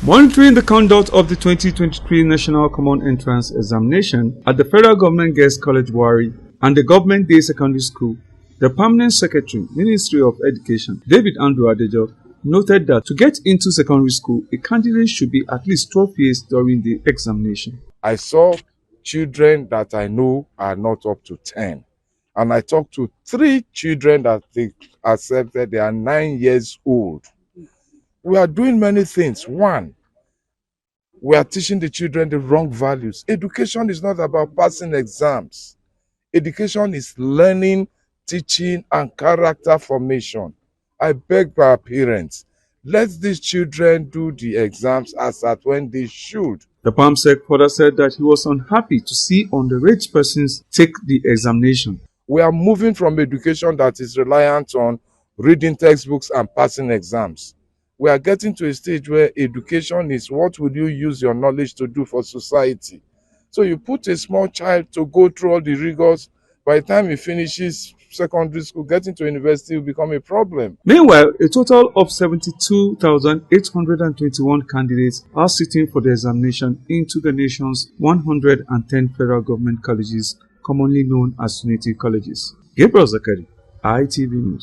Monitoring the conduct of the 2023 National Common Entrance Examination at the Federal Government Girls College Warri and the Government Day Secondary School, the Permanent Secretary, Ministry of Education, David Adejo, noted that to get into secondary school, a candidate should be at least 12 years during the examination. I saw children that I know are not up to 10. And I talked to 3 children that they accepted, they are 9 years old. We are doing many things. One, we are teaching the children the wrong values. Education is not about passing exams. Education is learning, teaching, and character formation. I beg our parents, let these children do the exams as at when they should. The PAMSEC further said that he was unhappy to see underage persons take the examination. We are moving from education that is reliant on reading textbooks and passing exams. We are getting to a stage where education is what will you use your knowledge to do for society. So you put a small child to go through all the rigors. By the time he finishes secondary school, getting to university will become a problem. Meanwhile, a total of 72,821 candidates are sitting for the examination into the nation's 110 federal government colleges, commonly known as unity colleges. Gabriel Zakari, ITV News.